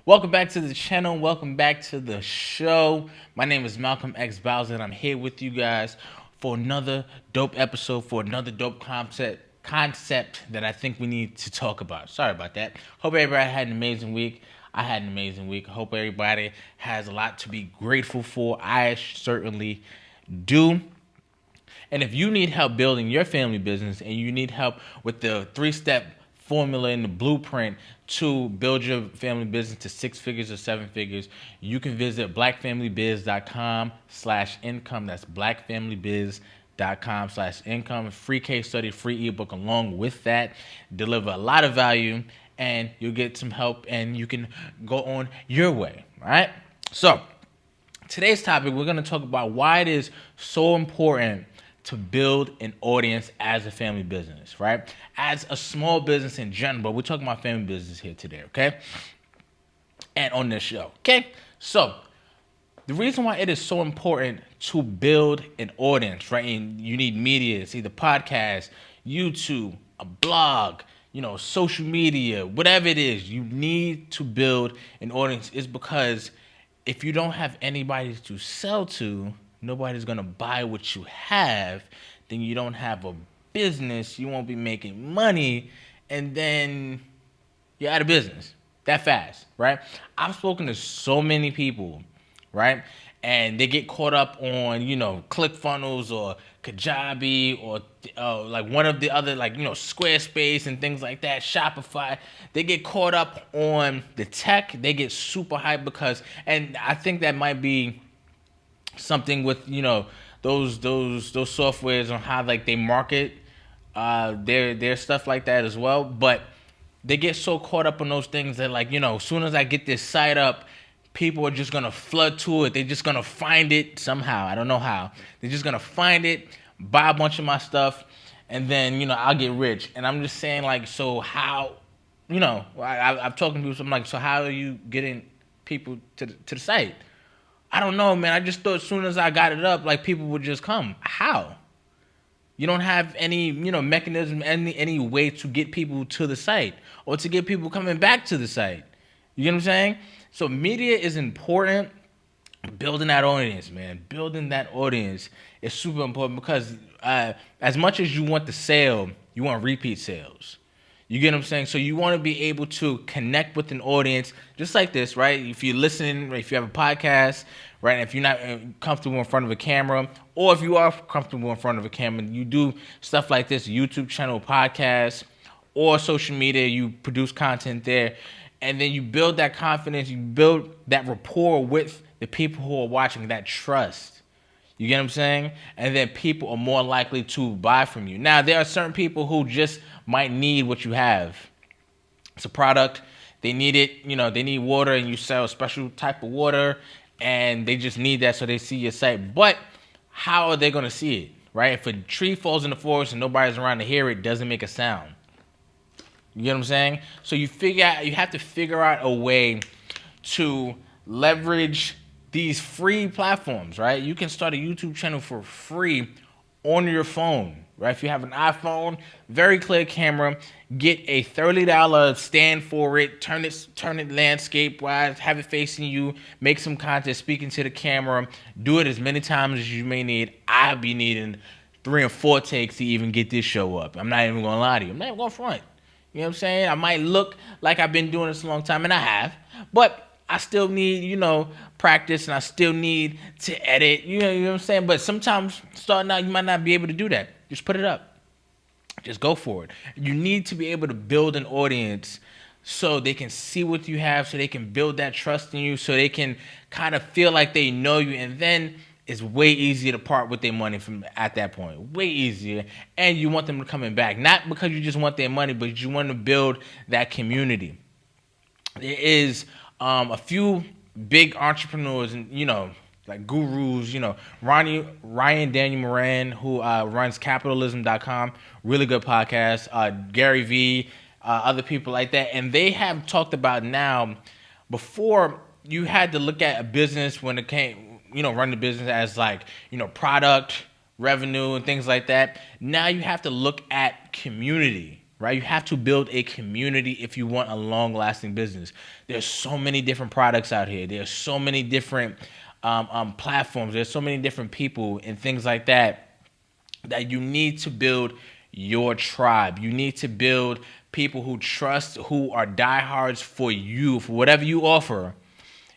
Welcome back to the channel. Welcome back to the show. My name is Malcolm X Bowser, and I'm here with you guys for another dope episode, for another dope concept that I think we need to talk about. Sorry about that. Hope everybody had an amazing week. I had an amazing week. Hope everybody has a lot to be grateful for. I certainly do. And if you need help building your family business and you need help with the 3-step formula and the blueprint to build your family business to 6 figures or 7 figures, you can visit blackfamilybiz.com/income. That's blackfamilybiz.com/income. Free case study, free ebook along with that. Deliver a lot of value and you'll get some help and you can go on your way. All right. So today's topic, we're going to talk about why it is so important to build an audience as a family business, right? As a small business in general, but we're talking about family business here today, okay? And on this show, okay? So the reason why it is so important to build an audience, right? And you need media, it's either podcast, YouTube, a blog, social media, whatever it is, you need to build an audience is because if you don't have anybody to sell to, nobody's going to buy what you have, then you don't have a business, you won't be making money, and then you're out of business that fast, right? I've spoken to so many people, right? And they get caught up on, ClickFunnels or Kajabi or like one of the other, Squarespace and things like that, Shopify. They get caught up on the tech. They get super hyped and I think that might be something with those softwares on how they market their stuff like that as well. But they get so caught up on those things that as soon as I get this site up, people are just gonna flood to it. They're just gonna find it somehow. I don't know how. They're just gonna find it, buy a bunch of my stuff, and then I'll get rich. And I'm just saying so how I've talked to people. So I'm like, so how are you getting people to the site? I don't know, man. I just thought as soon as I got it up, people would just come. How? You don't have any, mechanism, any way to get people to the site or to get people coming back to the site. You get what I'm saying? So media is important. Building that audience, man. Building that audience is super important because as much as you want the sale, you want repeat sales. You get what I'm saying? So you want to be able to connect with an audience just like this, right? If you're listening, if you have a podcast, right? If you're not comfortable in front of a camera, or if you are comfortable in front of a camera, you do stuff like this, YouTube channel, podcast, or social media, you produce content there, and then you build that confidence, you build that rapport with the people who are watching, that trust. You get what I'm saying? And then people are more likely to buy from you. Now, there are certain people who just might need what you have. It's a product. They need it. They need water, and you sell a special type of water, and they just need that so they see your site. But how are they going to see it, right? If a tree falls in the forest and nobody's around to hear it, it doesn't make a sound. You get what I'm saying? So you have to figure out a way to leverage these free platforms, right? You can start a YouTube channel for free on your phone, right? If you have an iPhone, very clear camera, get a $30 stand for it, turn it landscape wise, have it facing you, make some content speaking to the camera, do it as many times as you may need. I'll be needing 3 or 4 takes to even get this show up. I'm not even gonna lie to you. I'm not even gonna front. You know what I'm saying? I might look like I've been doing this a long time, and I have, but I still need, practice, and I still need to edit. You know what I'm saying? But sometimes starting out, you might not be able to do that. Just put it up. Just go for it. You need to be able to build an audience so they can see what you have, so they can build that trust in you, so they can kind of feel like they know you, and then it's way easier to part with their money from at that point. Way easier. And you want them to come back. Not because you just want their money, but you want to build that community. There is a few big entrepreneurs and like gurus, Ryan Daniel Moran, who runs capitalism.com, really good podcast, Gary Vee, other people like that, and they have talked about now, before you had to look at a business when it came, run the business as product, revenue, and things like that. Now you have to look at community, right? You have to build a community if you want a long-lasting business. There's so many different products out here. There's so many different platforms. There's so many different people and things like that you need to build your tribe. You need to build people who trust, who are diehards for you, for whatever you offer.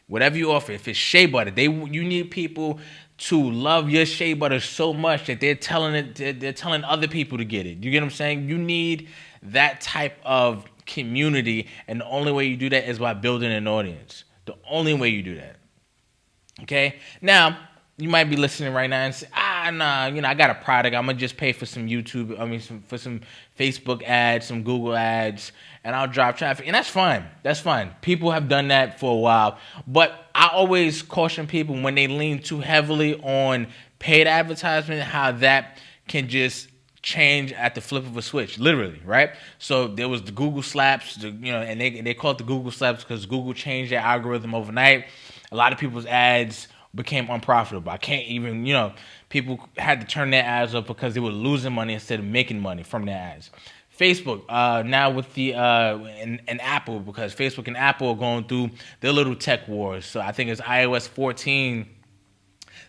Whatever you offer, if it's shea butter, you need people to love your shea butter so much that they're telling other people to get it. You get what I'm saying? You need that type of community, and the only way you do that is by building an audience. The only way you do that. Okay? Now, you might be listening right now and say, nah, I got a product. I'm going to just pay for some for some Facebook ads, some Google ads, and I'll drop traffic. And that's fine. That's fine. People have done that for a while. But I always caution people when they lean too heavily on paid advertisement, how that can just change at the flip of a switch, literally, right? So there was the Google slaps, and they call it the Google slaps because Google changed their algorithm overnight. A lot of people's ads became unprofitable. I can't even, people had to turn their ads off because they were losing money instead of making money from their ads. Facebook, now with the, and Apple, because Facebook and Apple are going through their little tech wars. So I think it's iOS 14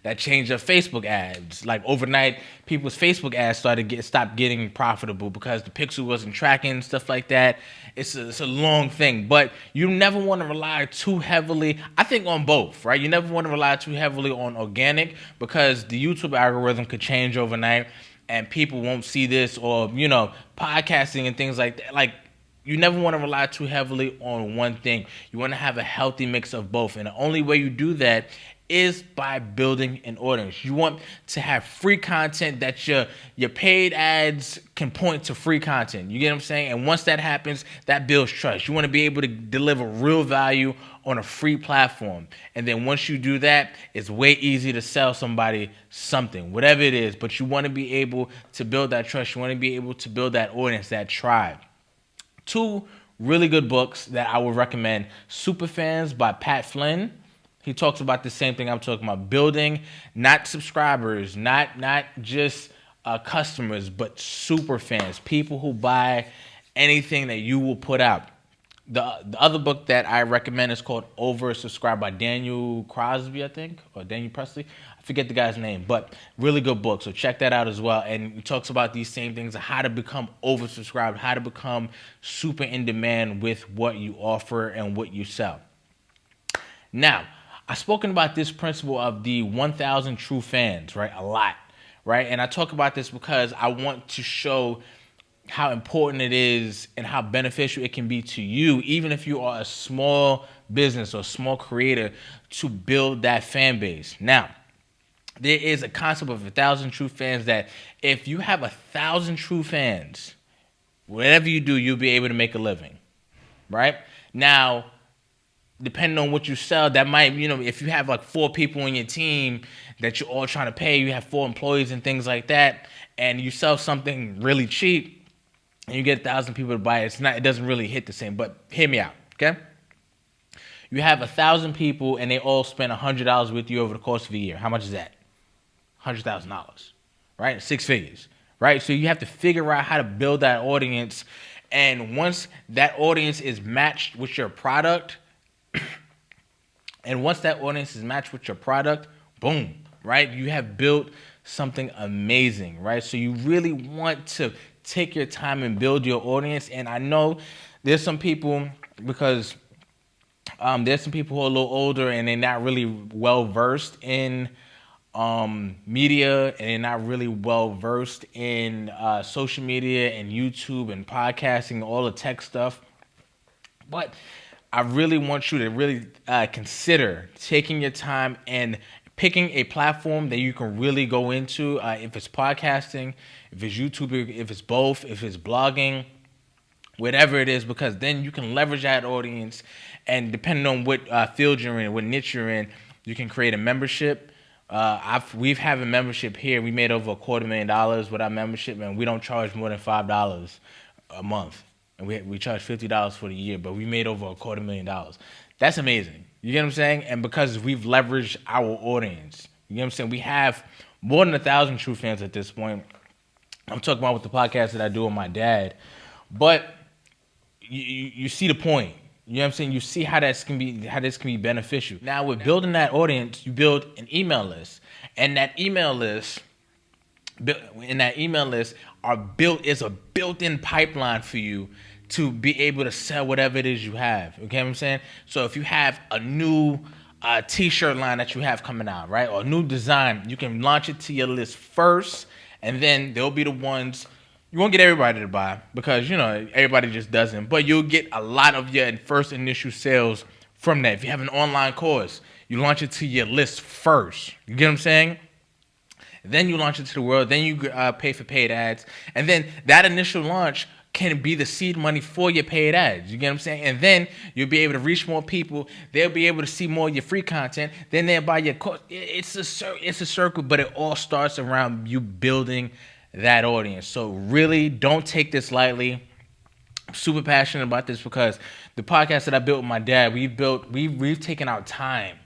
that changed up Facebook ads. Like overnight, people's Facebook ads stopped getting profitable because the pixel wasn't tracking, stuff like that. It's a long thing, but you never want to rely too heavily, I think, on both, right? You never want to rely too heavily on organic because the YouTube algorithm could change overnight and people won't see this, or, podcasting and things like that. Like, you never want to rely too heavily on one thing. You want to have a healthy mix of both. And the only way you do that is by building an audience. You want to have free content that your paid ads can point to free content. You get what I'm saying? And once that happens, that builds trust. You want to be able to deliver real value on a free platform. And then once you do that, it's way easier to sell somebody something, whatever it is. But you want to be able to build that trust. You want to be able to build that audience, that tribe. 2 really good books that I would recommend. Superfans by Pat Flynn. He talks about the same thing I'm talking about. Building, not subscribers, not just customers, but super fans, people who buy anything that you will put out. The other book that I recommend is called Oversubscribed by Daniel Crosby, I think, or Daniel Presley. I forget the guy's name, but really good book. So check that out as well. And he talks about these same things, how to become oversubscribed, how to become super in demand with what you offer and what you sell. Now, I've spoken about this principle of the 1,000 true fans, right? A lot, right? And I talk about this because I want to show how important it is and how beneficial it can be to you, even if you are a small business or small creator, to build that fan base. Now, there is a concept of 1,000 true fans that if you have 1,000 true fans, whatever you do, you'll be able to make a living, right? Now, depending on what you sell, that might, if you have like 4 people on your team that you're all trying to pay, you have 4 employees and things like that, and you sell something really cheap and you get 1,000 people to buy it, it doesn't really hit the same. But hear me out, okay? You have 1,000 people and they all spend $100 with you over the course of a year. How much is that? $100,000, right? 6 figures, right? So you have to figure out how to build that audience. And once that audience is matched with your product, boom, right? You have built something amazing, right? So you really want to take your time and build your audience. And I know there's some people, because there's some people who are a little older and they're not really well versed in media, and they're not really well versed in social media and YouTube and podcasting, all the tech stuff. But I really want you to really consider taking your time and picking a platform that you can really go into, if it's podcasting, if it's YouTube, if it's both, if it's blogging, whatever it is, because then you can leverage that audience, and depending on what field you're in, what niche you're in, you can create a membership. We've have a membership here. We made over $250,000 with our membership, and we don't charge more than $5 a month. And we charge $50 for the year, but we made over $250,000. That's amazing. You get what I'm saying? And because we've leveraged our audience, you get what I'm saying? We have more than 1,000 true fans at this point. I'm talking about with the podcast that I do with my dad. But you see the point. You know what I'm saying? You see how this can be beneficial. Now with building that audience, you build an email list, and that email list is a built-in pipeline for you to be able to sell whatever it is you have. Okay, what I'm saying? So if you have a new t-shirt line that you have coming out, right, or a new design, you can launch it to your list first, and then they'll be the ones. You won't get everybody to buy because, everybody just doesn't. But you'll get a lot of your first initial sales from that. If you have an online course, you launch it to your list first. You get what I'm saying? Then you launch it to the world. Then you pay for paid ads. And then that initial launch can be the seed money for your paid ads. You get what I'm saying? And then you'll be able to reach more people. They'll be able to see more of your free content. Then they'll buy your course. It's a circle, but it all starts around you building that audience. So really don't take this lightly. I'm super passionate about this because the podcast that I built with my dad, we've taken our time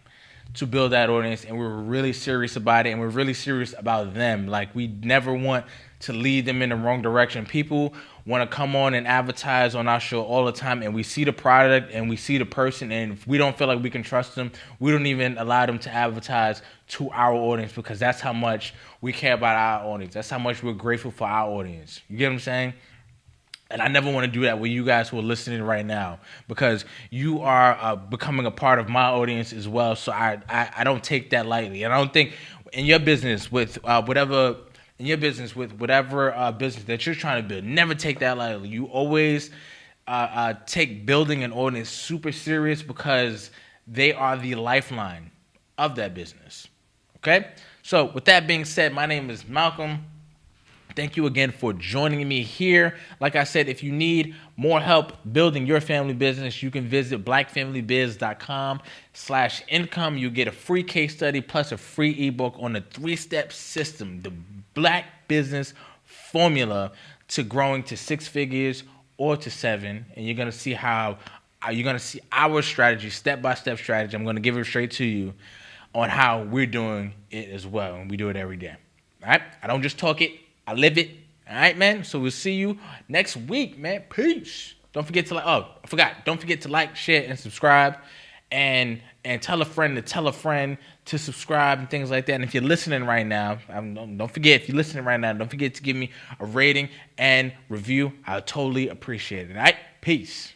to build that audience, and we're really serious about it, and we're really serious about them. Like, we never want to lead them in the wrong direction. People want to come on and advertise on our show all the time, and we see the product and we see the person, and if we don't feel like we can trust them, we don't even allow them to advertise to our audience, because that's how much we care about our audience. That's how much we're grateful for our audience. You get what I'm saying? And I never want to do that with you guys who are listening right now, because you are becoming a part of my audience as well. So I don't take that lightly. And I don't think in your business with whatever business that you're trying to build, never take that lightly. You always take building an audience super serious, because they are the lifeline of that business. Okay? So with that being said, my name is Malcolm. Thank you again for joining me here. Like I said, if you need more help building your family business, you can visit blackfamilybiz.com/income. You get a free case study plus a free ebook on the 3-step system, the Black Business Formula to growing to 6 figures or to 7. And you're going to see our strategy, step-by-step strategy. I'm going to give it straight to you on how we're doing it as well. And we do it every day. All right? I don't just talk it. I live it. All right, man. So we'll see you next week, man. Peace. Don't forget to Don't forget to like, share, and subscribe, and tell a friend to subscribe and things like that. And if you're listening right now, don't forget to give me a rating and review. I totally appreciate it. All right. Peace.